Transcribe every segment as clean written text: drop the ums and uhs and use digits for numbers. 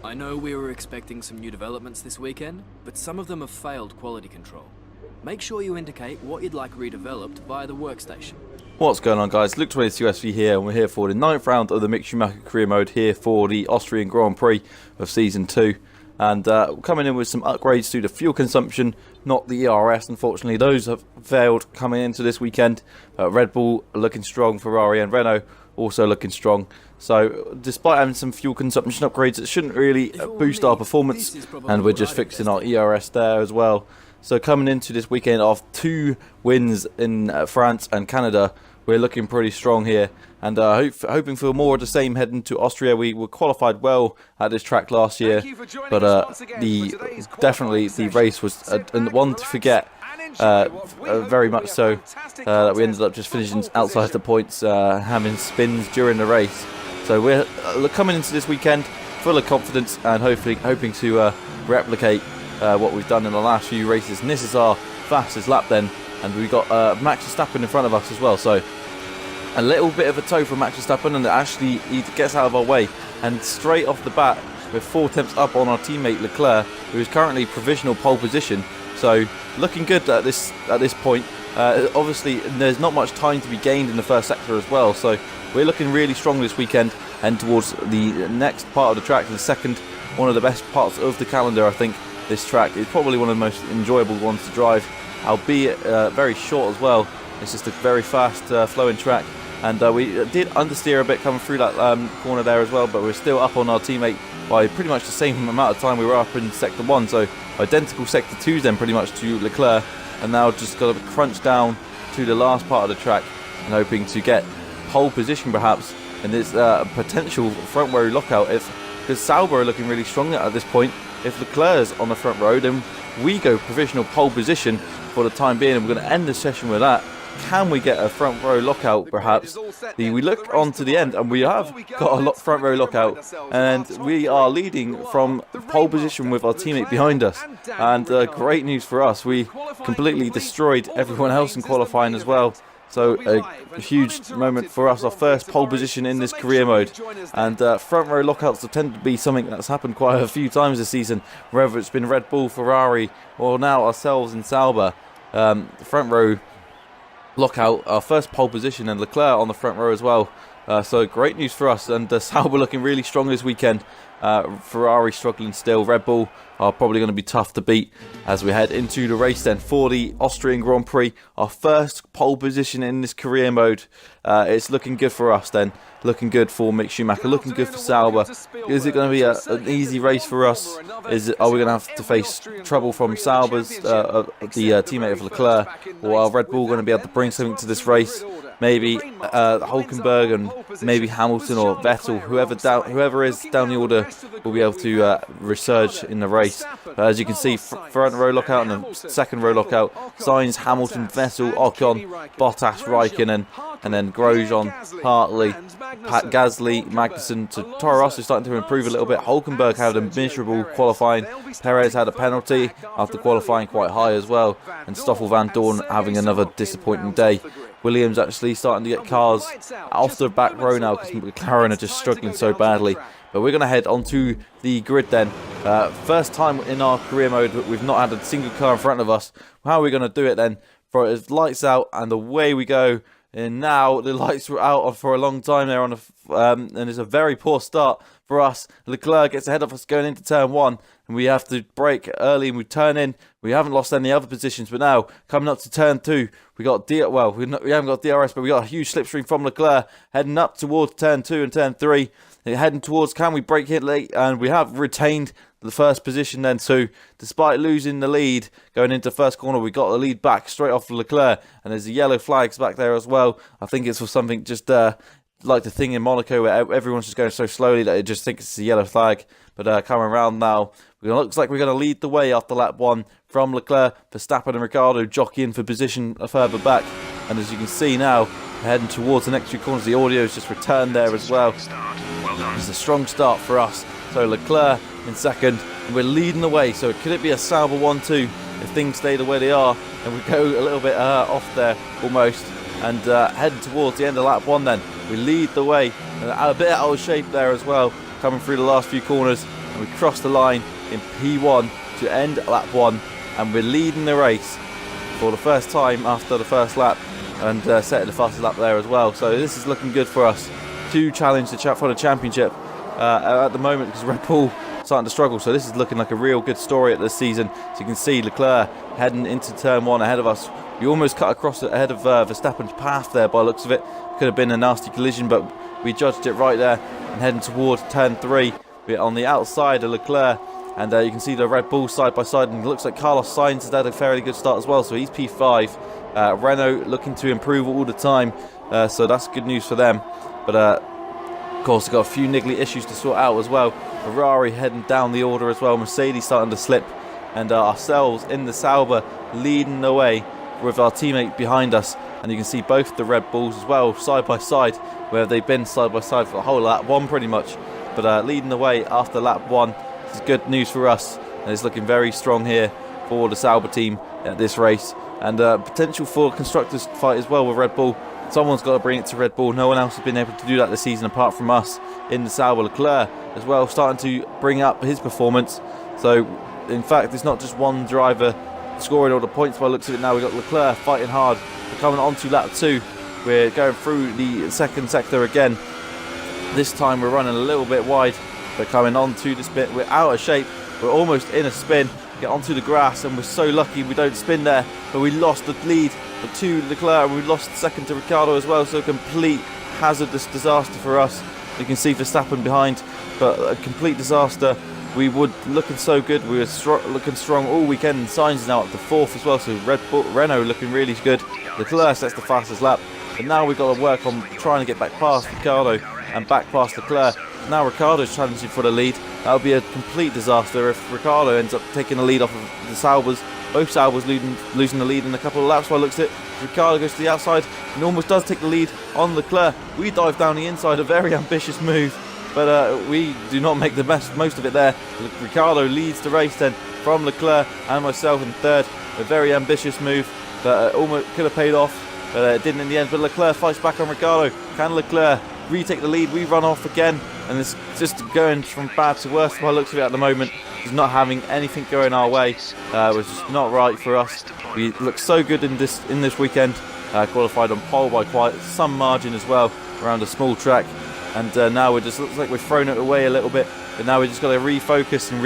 I know we were expecting some new developments this weekend, but some of them have failed quality control. Make sure you indicate what you'd like redeveloped via the workstation. What's going on, guys? Luke 22SV here, and we're here for the 9th round of the Mick Schumacher career mode here for the Austrian Grand Prix of Season 2. And coming in with some upgrades to the fuel consumption, not the ERS, unfortunately. Those have failed coming into this weekend. Red Bull looking strong, Ferrari and Renault also looking strong. So despite having some fuel consumption upgrades, it shouldn't really boost our performance, and we're just fixing our ERS there as well. So coming into this weekend of 2 wins in France and Canada, we're looking pretty strong here, and hoping for more of the same heading to Austria. We were qualified well at this track last year, but definitely the race was one to forget, very much so, that we ended up just finishing outside the points, having spins during the race. So we're coming into this weekend full of confidence and hoping to replicate what we've done in the last few races. And this is our fastest lap then, and we've got Max Verstappen in front of us as well. So a little bit of a tow from Max Verstappen, and actually he gets out of our way, and straight off the bat we're 4 tenths up on our teammate Leclerc, who is currently provisional pole position. So looking good at this point. Obviously there's not much time to be gained in the first sector as well, so we're looking really strong this weekend and towards the next part of the track, the second, one of the best parts of the calendar. I think this track is probably one of the most enjoyable ones to drive, albeit very short as well. It's just a very fast flowing track, and we did understeer a bit coming through that corner there as well, but we're still up on our teammate by pretty much the same amount of time we were up in sector 1, so identical sector 2s then pretty much to Leclerc, and now just got to crunch down to the last part of the track and hoping to get pole position perhaps in this potential front row lockout, because Sauber are looking really strong at this point. If Leclerc's on the front row, then we go provisional pole position for the time being, and we're going to end the session with that. Can we get a front row lockout perhaps? We look on to the end, and we have got a front row lockout, and we are leading from pole position with our teammate behind us. And great news for us, we completely destroyed everyone else in qualifying as well. So a huge moment for us, our first pole position in this career mode. And front row lockouts tend to be something that's happened quite a few times this season, whether it's been Red Bull, Ferrari, or now ourselves in Sauber. Front row lockout, our first pole position, and Leclerc on the front row as well. So great news for us, and Sauber looking really strong this weekend. Ferrari struggling still. Red Bull are probably going to be tough to beat as we head into the race then for the Austrian Grand Prix. Our first pole position in this career mode. It's looking good for us then. Looking good for Mick Schumacher. Looking good for Sauber. Is it going to be an easy race for us? Are we going to have to face trouble from Sauber's, the teammate of Leclerc? Or are Red Bull going to be able to bring something to this race? Maybe Hulkenberg and maybe Hamilton or Vettel, whoever is down the order, will be able to resurge in the race. As you can see, front row lockout and the second row lockout. Sainz, Hamilton, Vettel, Ocon, Bottas, Raikkonen, and then Grosjean, Hartley, Gasly, Magnussen to Toro Rosso starting to improve a little bit. Hulkenberg had a miserable qualifying. Perez had a penalty after qualifying quite high as well. And Stoffel Van Dorn having another disappointing day. Williams actually starting to get cars off the back row now because McLaren are just struggling so badly. But we're going to head onto the grid then. First time in our career mode that we've not had a single car in front of us. How are we going to do it then? For it's lights out and away we go. And now the lights were out for a long time there and it's a very poor start for us. Leclerc gets ahead of us going into turn 1, and we have to brake early and we turn in. We haven't lost any other positions, but now coming up to turn 2, we haven't got DRS, but we got a huge slipstream from Leclerc heading up towards turn 2 and turn 3. Heading towards, can we brake it late? And we have retained the first position then too. Despite losing the lead going into first corner, we got the lead back straight off Leclerc, and there's the yellow flags back there as well. I think it's for something just like the thing in Monaco where everyone's just going so slowly that it just thinks it's a yellow flag. But coming around now, it looks like we're going to lead the way after lap 1 from Leclerc. Verstappen and Ricciardo jockeying for position further back. And as you can see now, heading towards the next 2 corners, the audio's just returned there as well. It's a strong start for us. So Leclerc in second, and we're leading the way. So could it be a Sauber 1-2 if things stay the way they are? And we go a little bit off there almost, and heading towards the end of lap 1 then. We lead the way, and a bit out of shape there as well, coming through the last few corners. and we cross the line in P1 to end lap 1, and we're leading the race for the first time after the first lap, and setting the fastest lap there as well. So this is looking good for us to challenge for the championship at the moment, because Red Bull starting to struggle. So this is looking like a real good story at this season. So you can see Leclerc heading into turn 1 ahead of us. We almost cut across ahead of Verstappen's path there by the looks of it. Could have been a nasty collision, but we judged it right there, and heading towards turn 3. We're on the outside of Leclerc, and you can see the Red Bull side by side, and it looks like Carlos Sainz has had a fairly good start as well, so he's P5. Renault looking to improve all the time, so that's good news for them. But of course, they've got a few niggly issues to sort out as well. Ferrari heading down the order as well, Mercedes starting to slip, and ourselves in the Sauber leading the way with our teammate behind us. And you can see both the Red Bulls as well, side by side, where they've been side by side for the whole lap 1 pretty much. But leading the way after lap 1 is good news for us, and it's looking very strong here for the Sauber team at this race. And potential for a constructors fight as well with Red Bull. Someone's got to bring it to Red Bull. No one else has been able to do that this season apart from us in the Sauber. Leclerc as well starting to bring up his performance. So in fact, it's not just one driver scoring all the points by the looks of it now. We've got Leclerc fighting hard. We're coming on to lap 2. We're going through the second sector again. This time we're running a little bit wide, but coming on to this bit, we're out of shape. We're almost in a spin. Get onto the grass, and we're so lucky we don't spin there, but we lost the lead to Leclerc, and we lost the second to Ricciardo as well. So a complete hazardous disaster for us. You can see Verstappen behind, but a complete disaster. We were looking so good. We were looking strong all weekend, and Sainz is now up to 4th as well. So Renault looking really good. Leclerc sets the fastest lap, but now we've got to work on trying to get back past Ricciardo and back past Leclerc. Now Ricciardo's challenging for the lead. That would be a complete disaster if Ricciardo ends up taking the lead off of the Saubers. Both Saubers losing the lead in a couple of laps by looks at it. Ricciardo goes to the outside and almost does take the lead on Leclerc. We dive down the inside, a very ambitious move, but we do not make the most of it there. Ricciardo leads the race then from Leclerc and myself in 3rd. A very ambitious move that almost could have paid off, but it didn't in the end. But Leclerc fights back on Ricciardo. Can Leclerc retake the lead? We run off again, and it's just going from bad to worse by the looks of it at the moment. He's not having anything going our way, which is not right for us. We look so good in this weekend, qualified on pole by quite some margin as well, around a small track, and now it just looks like we've thrown it away a little bit. But now we just got to refocus and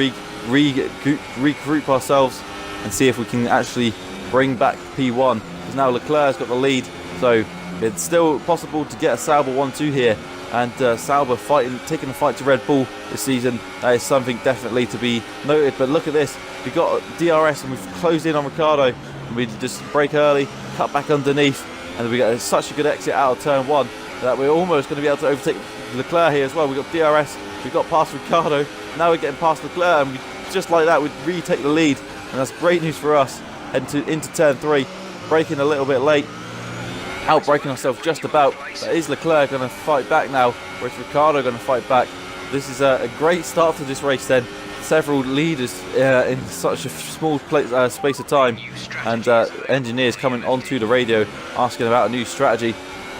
regroup ourselves and see if we can actually bring back P1, because now Leclerc's got the lead, so it's still possible to get a Sauber 1-2 here. And Sauber taking the fight to Red Bull this season. That is something definitely to be noted. But look at this, we got DRS and we've closed in on Ricciardo, and we just brake early, cut back underneath, and we got such a good exit out of turn 1 that we're almost going to be able to overtake Leclerc here as well. We got DRS, we got past Ricciardo, now we're getting past Leclerc, and just like that we retake the lead, and that's great news for us. Heading into turn 3, braking a little bit late, outbraking ourselves just about. But is Leclerc going to fight back now, or is Ricciardo going to fight back? This is a great start to this race then. Several leaders in such a small space of time, and engineers coming onto the radio asking about a new strategy.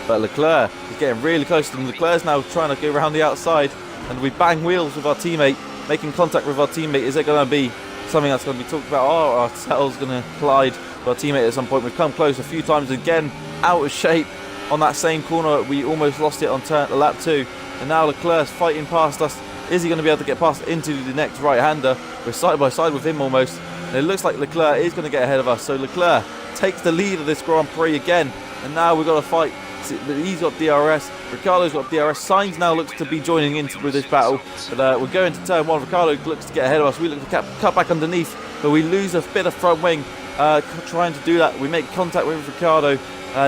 But Leclerc is getting really close to them. Leclerc's now trying to go around the outside, and we bang wheels with our teammate, making contact with our teammate. Is it going to be something that's going to be talked about? Are ourselves going to collide with our teammate at some point? We've come close a few times again, out of shape on that same corner. We almost lost it on lap 2, and now Leclerc's fighting past us. Is he going to be able to get past into the next right-hander? We're side by side with him almost, and it looks like Leclerc is going to get ahead of us. So Leclerc takes the lead of this Grand Prix again, and now we've got to fight. He's got DRS, Ricciardo's got DRS. Sainz now looks to be joining in with this battle, but we're going to turn 1. Ricciardo looks to get ahead of us. We look to cut back underneath, but we lose a bit of front wing trying to do that. We make contact with Ricciardo,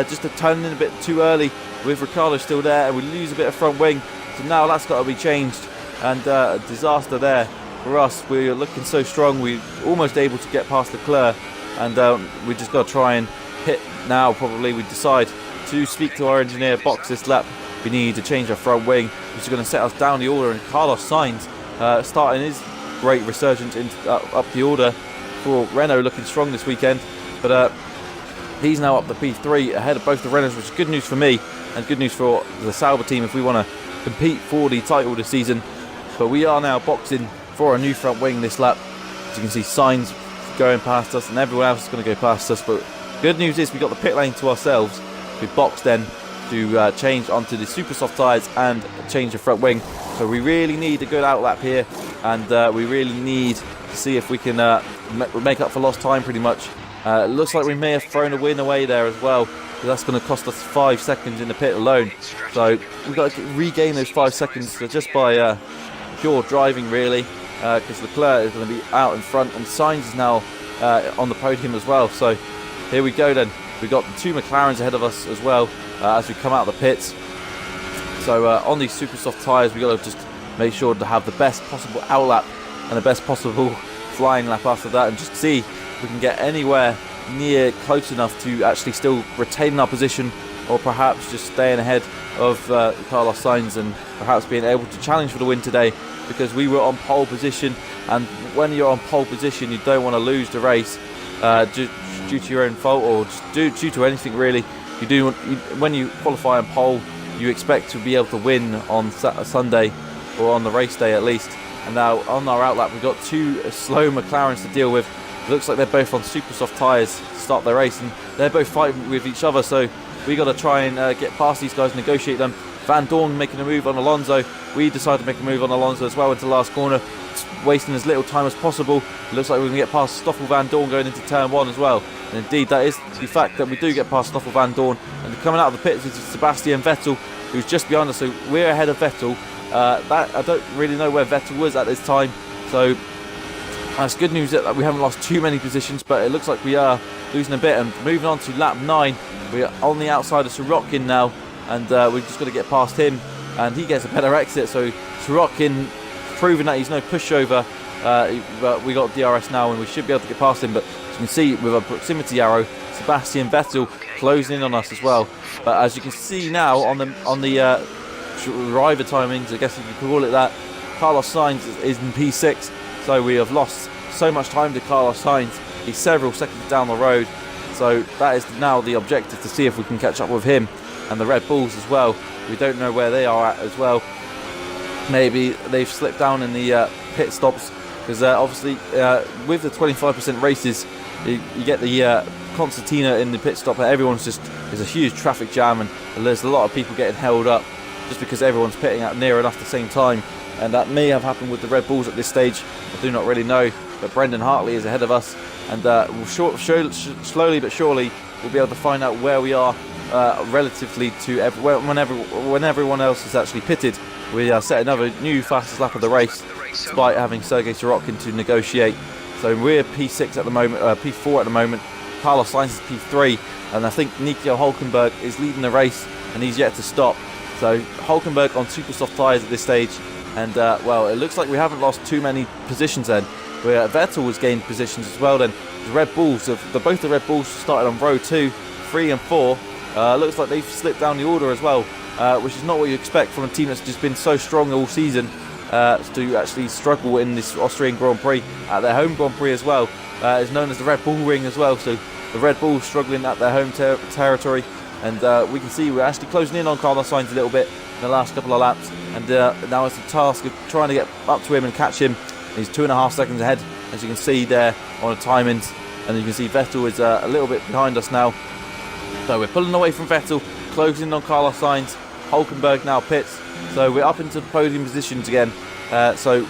just to turn in a bit too early with Ricciardo still there, and we lose a bit of front wing. So now that's got to be changed, and a disaster there for us. We're looking so strong, we're almost able to get past Leclerc, and we just got to try and hit now. Probably we decide to speak to our engineer, box this lap. We need to change our front wing, which is going to set us down the order, and Carlos Sainz starting his great resurgence up the order for Renault, looking strong this weekend. But he's now up to P3 ahead of both the Renaults, which is good news for me and good news for the Sauber team if we want to compete for the title this season. But we are now boxing for a new front wing this lap. As you can see, Sainz going past us and everyone else is going to go past us, but good news is we got the pit lane to ourselves. We boxed then to change onto the super soft tyres and change the front wing. So we really need a good outlap here, and we really need to see if we can make up for lost time pretty much. It looks like we may have thrown a win away there as well, because that's going to cost us 5 seconds in the pit alone. So we've got to regain those 5 seconds just by pure driving really, because Leclerc is going to be out in front and Sainz is now on the podium as well. So here we go then. We've got the 2 McLarens ahead of us as well as we come out of the pits. So on these super soft tyres, we've got to just make sure to have the best possible outlap and the best possible flying lap after that, and just see if we can get anywhere near close enough to actually still retain our position, or perhaps just staying ahead of Carlos Sainz and perhaps being able to challenge for the win today, because we were on pole position, and when you're on pole position you don't want to lose the race due to your own fault, or just due to anything really. When you qualify on pole, you expect to be able to win on Sunday, or on the race day at least. And now on our outlap we've got 2 slow McLarens to deal with. It looks like they're both on super soft tyres to start their race, and they're both fighting with each other, so we got to try and get past these guys, negotiate them. Van Dorn making a move on Alonso. We decided to make a move on Alonso as well into the last corner, wasting as little time as possible. It looks like we're going to get past Stoffel Van Dorn going into turn 1 as well. And indeed that is the fact that we do get past Stoffel Van Dorn, and coming out of the pits is Sebastian Vettel, who's just behind us, so we're ahead of Vettel. That I don't really know where Vettel was at this time, so that's good news that we haven't lost too many positions, but it looks like we are losing a bit. And moving on to lap 9, we are on the outside of Sorokin now, and we've just got to get past him, and he gets a better exit. So Sorokin proving that he's no pushover, but we got DRS now and we should be able to get past him. But as you can see with a proximity arrow, Sebastian Vettel closing in on us as well. But as you can see now on the driver timings, I guess you could call it that, Carlos Sainz is in P6, so we have lost so much time to Carlos Sainz. He's several seconds down the road, so that is now the objective, to see if we can catch up with him and the Red Bulls as well. We don't know where they are at as well. Maybe they've slipped down in the pit stops, because obviously with the 25% races you get the concertina in the pit stop, and there's a huge traffic jam, and there's a lot of people getting held up just because everyone's pitting out near enough at the same time. And that may have happened with the Red Bulls at this stage, I do not really know. But Brendan Hartley is ahead of us, and slowly but surely we'll be able to find out where we are relatively to when everyone else is actually pitted. We set another new fastest lap of the race, despite having Sergei Sorokin to negotiate. So we're P6 at the moment, P4 at the moment. Carlos Sainz is P3, and I think Nico Hülkenberg is leading the race, and he's yet to stop. So Hülkenberg on super soft tyres at this stage, and well, it looks like we haven't lost too many positions then. Where Vettel has gained positions as well then. The Red Bulls, both the Red Bulls started on row 2, 3 and 4. Looks like they've slipped down the order as well, which is not what you expect from a team that's just been so strong all season, to actually struggle in this Austrian Grand Prix at their home Grand Prix as well. It's known as the Red Bull Ring as well, so the Red Bulls struggling at their home territory. And we can see we're actually closing in on Carlos Sainz a little bit in the last couple of laps, and now it's the task of trying to get up to him and catch him. He's 2.5 seconds ahead, as you can see there on the timings, and you can see Vettel is a little bit behind us now. So we're pulling away from Vettel, closing in on Carlos Sainz. Hülkenberg now pits, so we're up into the podium positions again. So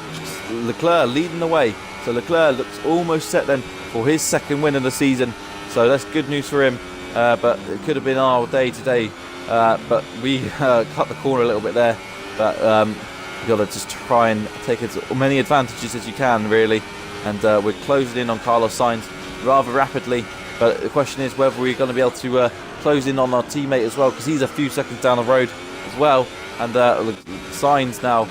Leclerc leading the way. So Leclerc looks almost set then for his second win of the season. So that's good news for him. But it could have been our day today. But we cut the corner a little bit there. But you've got to just try and take as many advantages as you can, really. And we're closing in on Carlos Sainz rather rapidly. But the question is whether we're going to be able to close in on our teammate as well, because he's a few seconds down the road as well. And Sainz now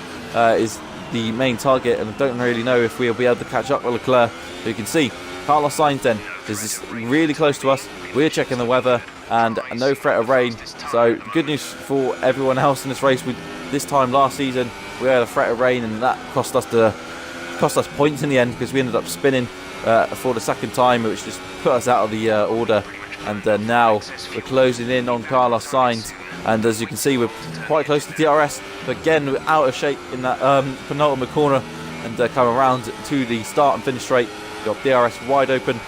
is the main target, and I don't really know if we'll be able to catch up with Leclerc. But you can see Carlos Sainz then is really close to us. We're checking the weather, and no threat of rain. So good news for everyone else in this race. This time last season we had a threat of rain, and that cost us points in the end, because we ended up spinning for the second time, which just put us out of the order. And now we're closing in on Carlos Sainz, and as you can see we're quite close to DRS, but again we're out of shape in that penultimate corner. and come around to the start and finish straight. We've got DRS wide open,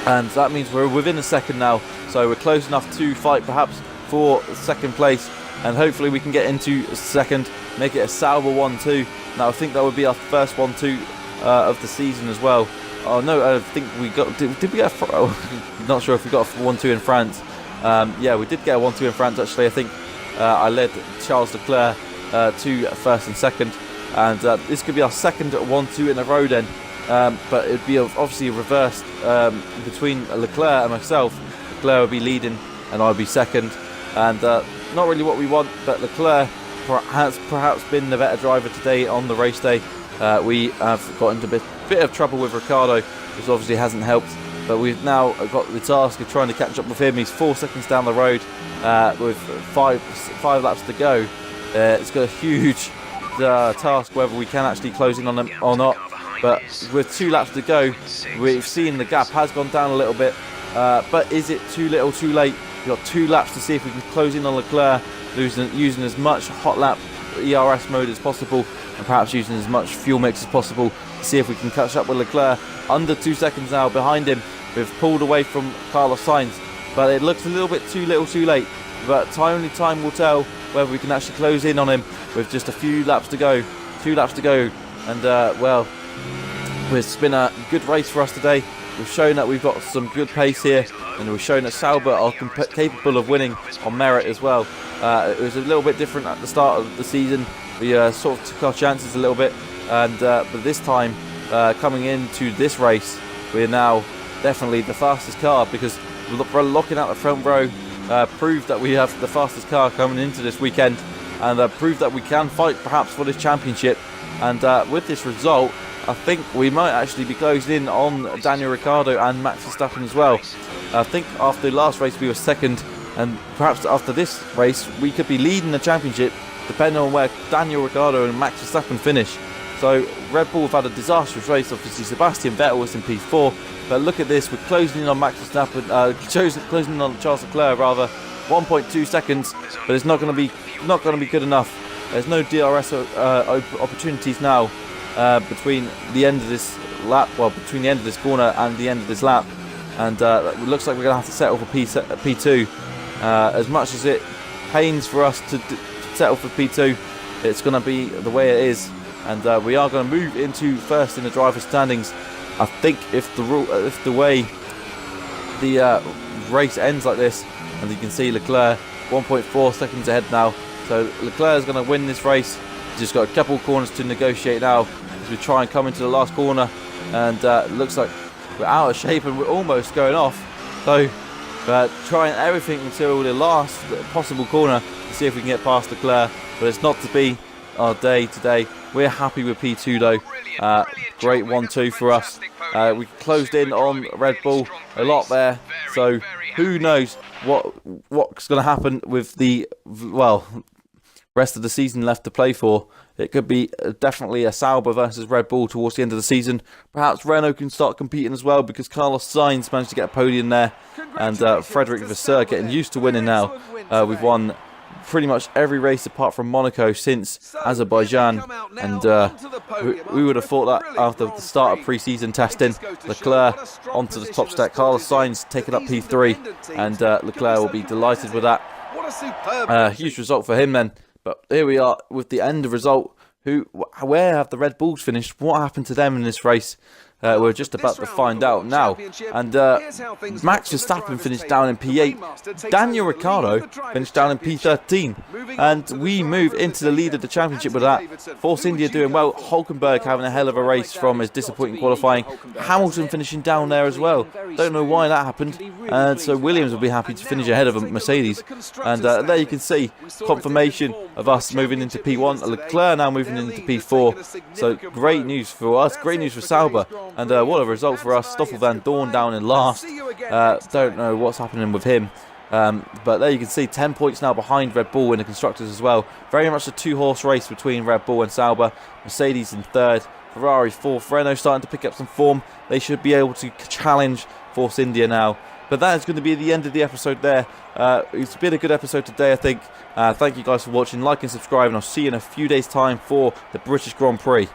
and that means we're within a second now, so we're close enough to fight perhaps for second place, and hopefully we can get into second, make it a Sauber 1-2. Now I think that would be our first 1-2 of the season as well. Oh no, I think we got, did we get not sure if we got a 1-2 in France. Yeah, we did get a 1-2 in France actually. I think I led Charles Leclerc to first and second, and this could be our second 1-2 in a row then. But it would be obviously reversed between Leclerc and myself. Leclerc would be leading and I would be second, and not really what we want, but Leclerc has perhaps been the better driver today on the race day. We have got into a bit of trouble with Ricciardo, which obviously hasn't helped, but we've now got the task of trying to catch up with him. He's 4 seconds down the road with five laps to go. It's got a huge task whether we can actually close in on him or not, but with 2 laps to go, we've seen the gap has gone down a little bit, but is it too little too late? We've got 2 laps to see if we can close in on Leclerc, using as much hot lap ERS mode as possible, and perhaps using as much fuel mix as possible to see if we can catch up with Leclerc. Under 2 seconds now behind him. We've pulled away from Carlos Sainz, but it looks a little bit too little too late, but only time will tell whether we can actually close in on him with just a few laps to go. 2 laps to go, and well, it's been a good race for us today. We've shown that we've got some good pace here, and we've shown that Sauber are capable of winning on merit as well. It was a little bit different at the start of the season. We sort of took our chances a little bit, and but this time, coming into this race, we're now definitely the fastest car, because we're locking out the front row. Proved that we have the fastest car coming into this weekend, and proved that we can fight perhaps for this championship. And with this result, I think we might actually be closing in on Daniel Ricciardo and Max Verstappen as well. I think after the last race we were second, and perhaps after this race we could be leading the championship, depending on where Daniel Ricciardo and Max Verstappen finish. So Red Bull have had a disastrous race. Obviously Sebastian Vettel was in P4, but look at this, we're closing in on Max Verstappen, closing in on Charles Leclerc rather, 1.2 seconds, but it's not going to be good enough. There's no DRS opportunities now between the end of this lap, well, between the end of this corner and the end of this lap, and it looks like we're going to have to settle for P2. As much as it pains for us to settle for P2, it's going to be the way it is, and we are going to move into first in the driver's standings. I think if the way the race ends like this, and you can see Leclerc 1.4 seconds ahead now, so Leclerc is going to win this race. He's just got a couple of corners to negotiate now as we try and come into the last corner, and it looks like we're out of shape and we're almost going off. So trying everything until the last possible corner to see if we can get past Leclerc, but it's not to be our day today. We're happy with P2 though. Great 1-2 for us. We closed in on Red Bull a lot there, so who knows what's going to happen with the rest of the season left to play for. It could be definitely a Sauber versus Red Bull towards the end of the season. Perhaps Renault can start competing as well, because Carlos Sainz managed to get a podium there, and Frederic Vasseur getting used to winning now. We've won pretty much every race apart from Monaco since Azerbaijan, and we would have thought that after the start of pre-season testing. Leclerc onto the top stack, Carlos Sainz taking up P3, and Leclerc will be delighted with that. Huge result for him then. But here we are with the end result. Where have the Red Bulls finished? What happened to them in this race? We're just about to find out now. And Max Verstappen finished down in P8. Daniel Ricciardo finished down in P13. And we move into the lead of the championship with that. Force India doing well. Hulkenberg having a hell of a race from his disappointing qualifying. Hamilton finishing down there as well. Don't know why that happened. And so Williams will be happy to finish ahead of Mercedes. And there you can see confirmation of us moving into P1. Leclerc now moving into P4. So great news for us. Great news for Sauber. And what a result for us. Stoffel Van Dorn down in last. Don't know what's happening with him. But there you can see 10 points now behind Red Bull in the Constructors as well. Very much a 2-horse race between Red Bull and Sauber. Mercedes in third. Ferrari fourth. Renault starting to pick up some form. They should be able to challenge Force India now. But that is going to be the end of the episode there. It's been a good episode today, I think. Thank you guys for watching. Like and subscribe, and I'll see you in a few days' time for the British Grand Prix.